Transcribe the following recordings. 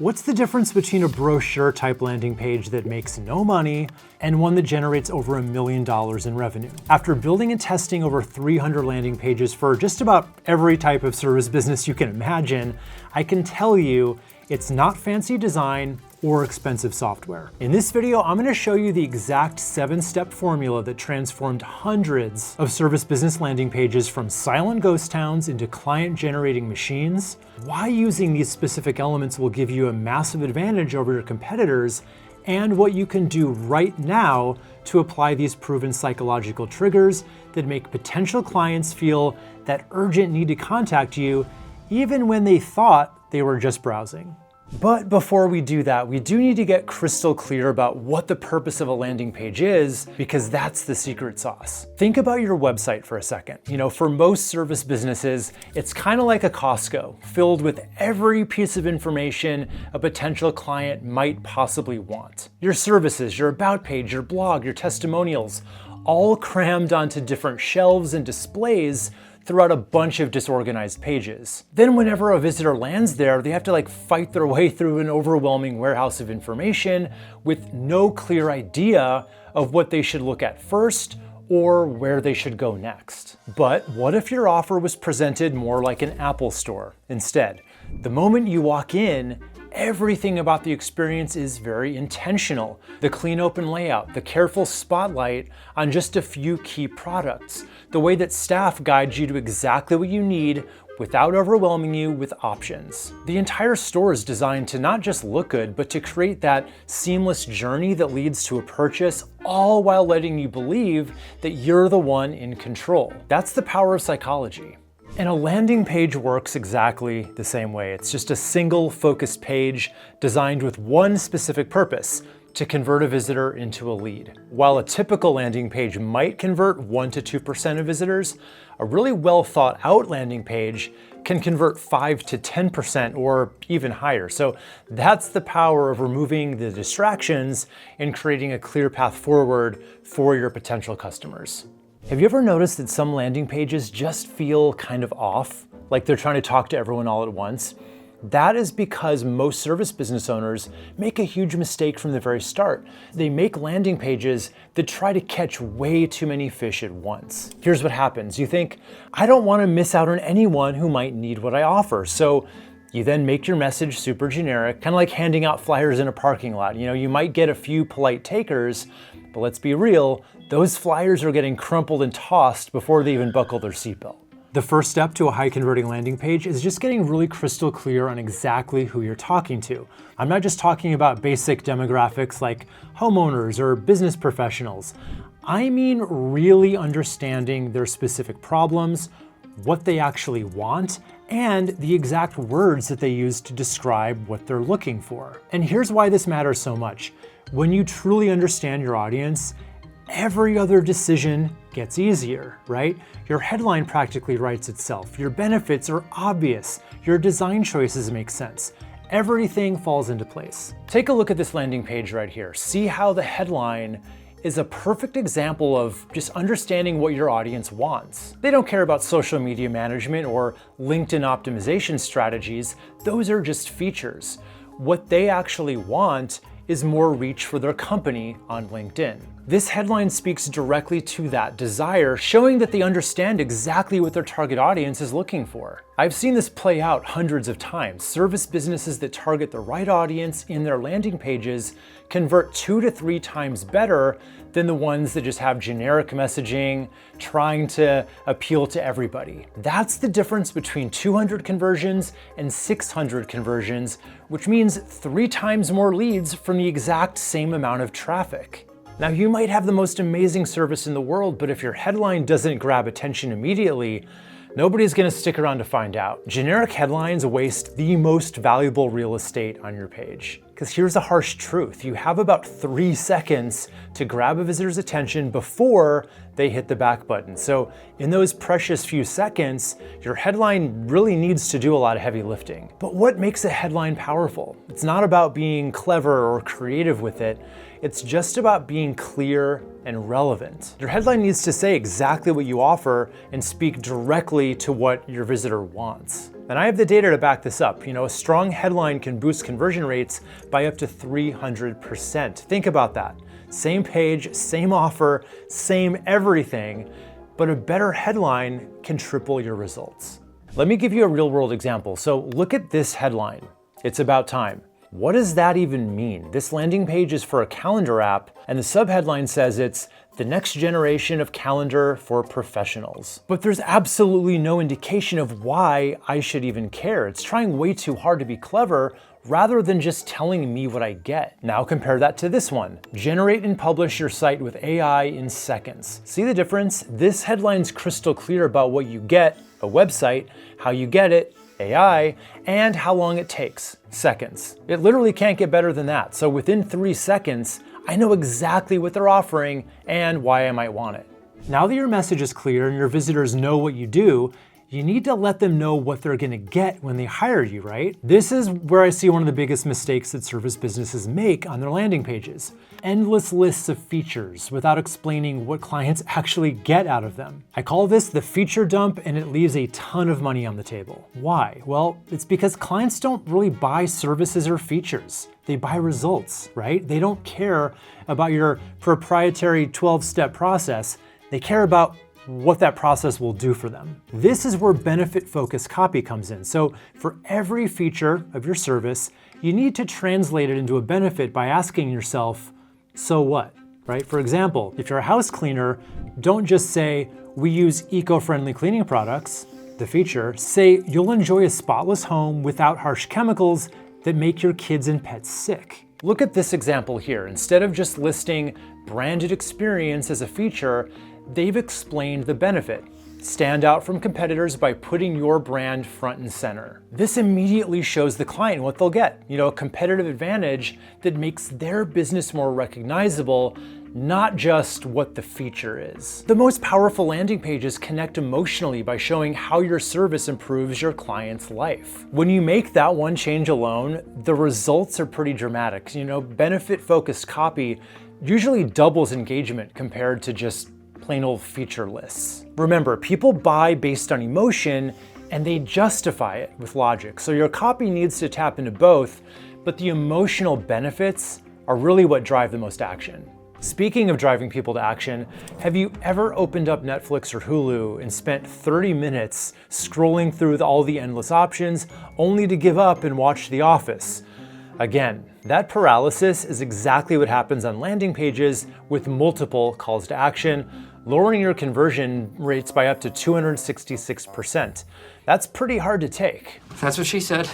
What's the difference between a brochure type landing page that makes no money and one that generates over $1 million in revenue? After building and testing over 300 landing pages for just about every type of service business you can imagine, I can tell you it's not fancy design or expensive software. In this video, I'm gonna show you the exact 7-step formula that transformed hundreds of service business landing pages from silent ghost towns into client-generating machines, why using these specific elements will give you a massive advantage over your competitors, and what you can do right now to apply these proven psychological triggers that make potential clients feel that urgent need to contact you, even when they thought they were just browsing. But before we do that, we do need to get crystal clear about what the purpose of a landing page is, because that's the secret sauce. Think about your website for a second. For most service businesses, it's kind of like a Costco, filled with every piece of information a potential client might possibly want. Your services, your about page, your blog, your testimonials, all crammed onto different shelves and displays throughout a bunch of disorganized pages. Then whenever a visitor lands there, they have to fight their way through an overwhelming warehouse of information with no clear idea of what they should look at first or where they should go next. But what if your offer was presented more like an Apple store instead? The moment you walk in, everything about the experience is very intentional. The clean open layout, the careful spotlight on just a few key products, the way that staff guides you to exactly what you need without overwhelming you with options. The entire store is designed to not just look good, but to create that seamless journey that leads to a purchase, all while letting you believe that you're the one in control. That's the power of psychology. And a landing page works exactly the same way. It's just a single focused page designed with one specific purpose: to convert a visitor into a lead. While a typical landing page might convert 1 to 2% of visitors, a really well thought out landing page can convert 5 to 10% or even higher. So that's the power of removing the distractions and creating a clear path forward for your potential customers. Have you ever noticed that some landing pages just feel kind of off, like they're trying to talk to everyone all at once? That is because most service business owners make a huge mistake from the very start. They make landing pages that try to catch way too many fish at once. Here's what happens. You think, I don't want to miss out on anyone who might need what I offer. So you then make your message super generic, kind of like handing out flyers in a parking lot. You might get a few polite takers, but let's be real, those flyers are getting crumpled and tossed before they even buckle their seatbelt. The first step to a high converting landing page is just getting really crystal clear on exactly who you're talking to. I'm not just talking about basic demographics like homeowners or business professionals. I mean really understanding their specific problems, what they actually want, and the exact words that they use to describe what they're looking for. And here's why this matters so much. When you truly understand your audience, every other decision gets easier, right? Your headline practically writes itself. Your benefits are obvious. Your design choices make sense. Everything falls into place. Take a look at this landing page right here. See how the headline is a perfect example of just understanding what your audience wants. They don't care about social media management or LinkedIn optimization strategies. Those are just features. What they actually want is more reach for their company on LinkedIn. This headline speaks directly to that desire, showing that they understand exactly what their target audience is looking for. I've seen this play out hundreds of times. Service businesses that target the right audience in their landing pages convert 2 to 3 times better than the ones that just have generic messaging, trying to appeal to everybody. That's the difference between 200 conversions and 600 conversions, which means 3 times more leads from the exact same amount of traffic. Now, you might have the most amazing service in the world, but if your headline doesn't grab attention immediately, nobody's gonna stick around to find out. Generic headlines waste the most valuable real estate on your page. Because here's the harsh truth. You have about 3 seconds to grab a visitor's attention before they hit the back button. So in those precious few seconds, your headline really needs to do a lot of heavy lifting. But what makes a headline powerful? It's not about being clever or creative with it. It's just about being clear and relevant. Your headline needs to say exactly what you offer and speak directly to what your visitor wants. And I have the data to back this up. A strong headline can boost conversion rates by up to 300%. Think about that. Same page, same offer, same everything, but a better headline can triple your results. Let me give you a real-world example. So look at this headline. It's about time. What does that even mean? This landing page is for a calendar app, and the subheadline says it's the next generation of calendar for professionals. But there's absolutely no indication of why I should even care. It's trying way too hard to be clever rather than just telling me what I get. Now compare that to this one. Generate and publish your site with AI in seconds. See the difference? This headline's crystal clear about what you get, a website, how you get it, AI, and how long it takes, seconds. It literally can't get better than that. So within 3 seconds, I know exactly what they're offering and why I might want it. Now that your message is clear and your visitors know what you do, you need to let them know what they're gonna get when they hire you, right? This is where I see one of the biggest mistakes that service businesses make on their landing pages. Endless lists of features without explaining what clients actually get out of them. I call this the feature dump, and it leaves a ton of money on the table. Why? Well, it's because clients don't really buy services or features. They buy results, right? They don't care about your proprietary 12-step process. They care about what that process will do for them. This is where benefit-focused copy comes in. So for every feature of your service, you need to translate it into a benefit by asking yourself, so what, right? For example, if you're a house cleaner, don't just say, we use eco-friendly cleaning products, the feature. Say, you'll enjoy a spotless home without harsh chemicals that make your kids and pets sick. Look at this example here. Instead of just listing branded experience as a feature, they've explained the benefit. Stand out from competitors by putting your brand front and center. This immediately shows the client what they'll get. A competitive advantage that makes their business more recognizable, not just what the feature is. The most powerful landing pages connect emotionally by showing how your service improves your client's life. When you make that one change alone, the results are pretty dramatic. Benefit-focused copy usually doubles engagement compared to just plain old feature lists. Remember, people buy based on emotion and they justify it with logic. So your copy needs to tap into both, but the emotional benefits are really what drive the most action. Speaking of driving people to action, have you ever opened up Netflix or Hulu and spent 30 minutes scrolling through all the endless options only to give up and watch The Office? Again, that paralysis is exactly what happens on landing pages with multiple calls to action, lowering your conversion rates by up to 266%. That's pretty hard to take. That's what she said.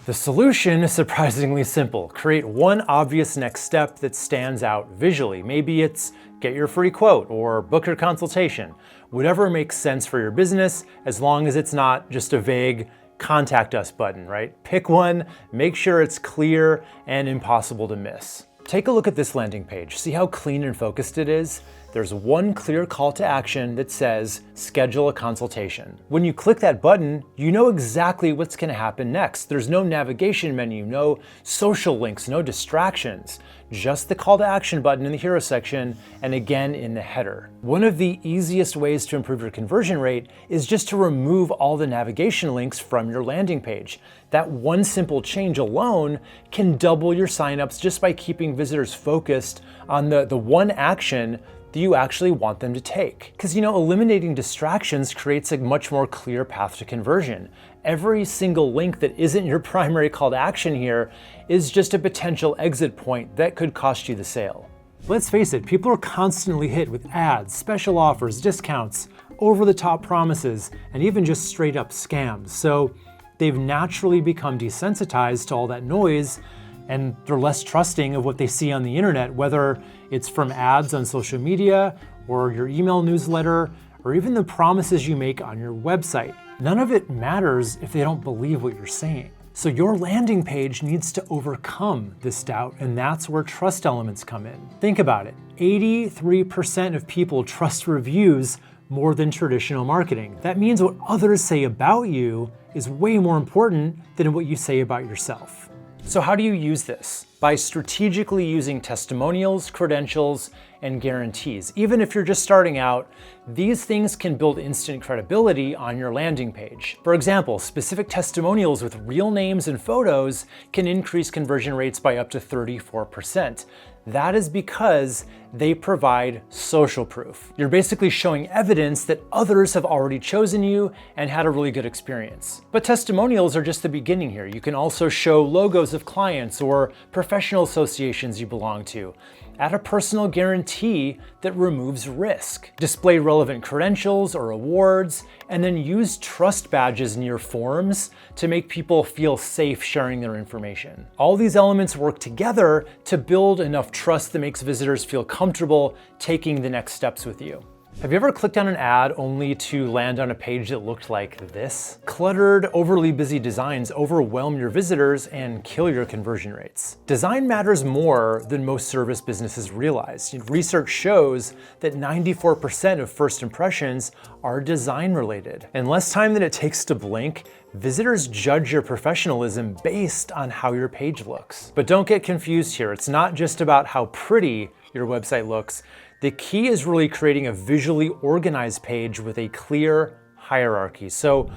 The solution is surprisingly simple. Create one obvious next step that stands out visually. Maybe it's get your free quote or book your consultation. Whatever makes sense for your business, as long as it's not just a vague contact us button, right? Pick one, make sure it's clear and impossible to miss. Take a look at this landing page. See how clean and focused it is? There's one clear call to action that says, schedule a consultation. When you click that button, you know exactly what's gonna happen next. There's no navigation menu, no social links, no distractions, just the call to action button in the hero section and again in the header. One of the easiest ways to improve your conversion rate is just to remove all the navigation links from your landing page. That one simple change alone can double your signups just by keeping visitors focused on the one action that you actually want them to take. Because eliminating distractions creates a much more clear path to conversion. Every single link that isn't your primary call to action here is just a potential exit point that could cost you the sale. Let's face it, people are constantly hit with ads, special offers, discounts, over-the-top promises, and even just straight up scams. So they've naturally become desensitized to all that noise, and they're less trusting of what they see on the internet, whether it's from ads on social media or your email newsletter, or even the promises you make on your website. None of it matters if they don't believe what you're saying. So your landing page needs to overcome this doubt, and that's where trust elements come in. Think about it. 83% of people trust reviews more than traditional marketing. That means what others say about you is way more important than what you say about yourself. So how do you use this? by strategically using testimonials, credentials, and guarantees. Even if you're just starting out, these things can build instant credibility on your landing page. For example, specific testimonials with real names and photos can increase conversion rates by up to 34%. That is because they provide social proof. You're basically showing evidence that others have already chosen you and had a really good experience. But testimonials are just the beginning here. You can also show logos of clients or professional associations you belong to. Add a personal guarantee that removes risk. Display relevant credentials or awards, and then use trust badges in your forms to make people feel safe sharing their information. All these elements work together to build enough trust that makes visitors feel comfortable taking the next steps with you. Have you ever clicked on an ad only to land on a page that looked like this? Cluttered, overly busy designs overwhelm your visitors and kill your conversion rates. Design matters more than most service businesses realize. Research shows that 94% of first impressions are design related. In less time than it takes to blink, visitors judge your professionalism based on how your page looks. But don't get confused here. It's not just about how pretty your website looks. The key is really creating a visually organized page with a clear hierarchy. So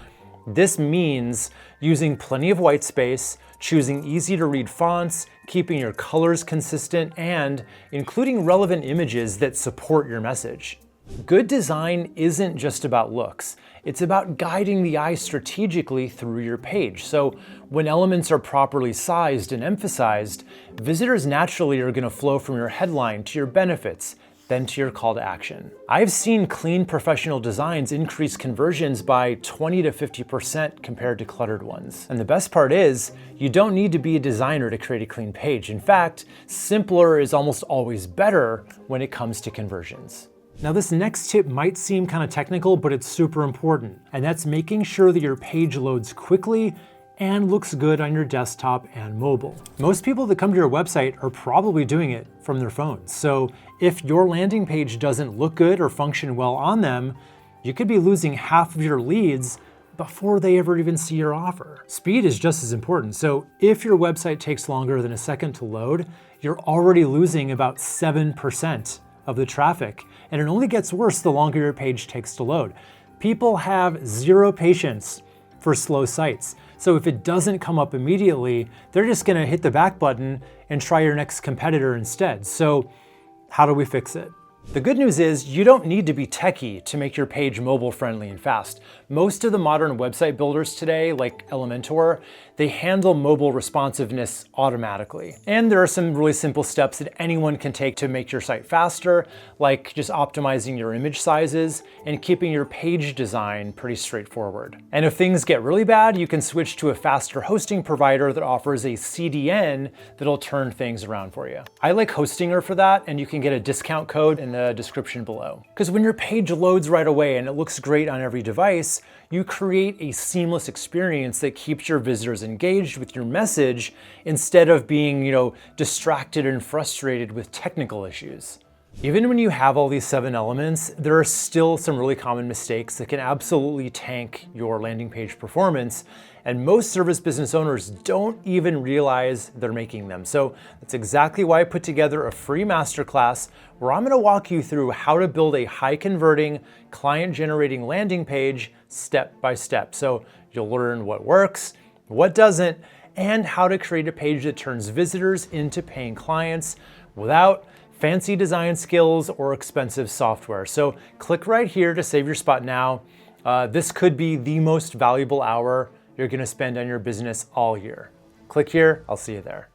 this means using plenty of white space, choosing easy to read fonts, keeping your colors consistent, and including relevant images that support your message. Good design isn't just about looks. It's about guiding the eye strategically through your page. So when elements are properly sized and emphasized, visitors naturally are going to flow from your headline to your benefits, then to your call to action. I've seen clean professional designs increase conversions by 20 to 50% compared to cluttered ones. And the best part is, you don't need to be a designer to create a clean page. In fact, simpler is almost always better when it comes to conversions. Now this next tip might seem kind of technical, but it's super important. And that's making sure that your page loads quickly and looks good on your desktop and mobile. Most people that come to your website are probably doing it from their phones. So if your landing page doesn't look good or function well on them, you could be losing half of your leads before they ever even see your offer. Speed is just as important. So if your website takes longer than a second to load, you're already losing about 7% of the traffic. And it only gets worse the longer your page takes to load. People have zero patience for slow sites. So if it doesn't come up immediately, they're just gonna hit the back button and try your next competitor instead. So how do we fix it? The good news is you don't need to be techie to make your page mobile friendly and fast. Most of the modern website builders today, like Elementor, they handle mobile responsiveness automatically. And there are some really simple steps that anyone can take to make your site faster, like just optimizing your image sizes and keeping your page design pretty straightforward. And if things get really bad, you can switch to a faster hosting provider that offers a CDN that'll turn things around for you. I like Hostinger for that, and you can get a discount code in the description below. Because when your page loads right away and it looks great on every device, you create a seamless experience that keeps your visitors engaged with your message instead of being, distracted and frustrated with technical issues. Even when you have all these 7 elements, there are still some really common mistakes that can absolutely tank your landing page performance, and most service business owners don't even realize they're making them. So that's exactly why I put together a free masterclass where I'm gonna walk you through how to build a high-converting, client-generating landing page step by step. So you'll learn what works, what doesn't, and how to create a page that turns visitors into paying clients without fancy design skills or expensive software. So click right here to save your spot now. This could be the most valuable hour you're gonna spend on your business all year. Click here, I'll see you there.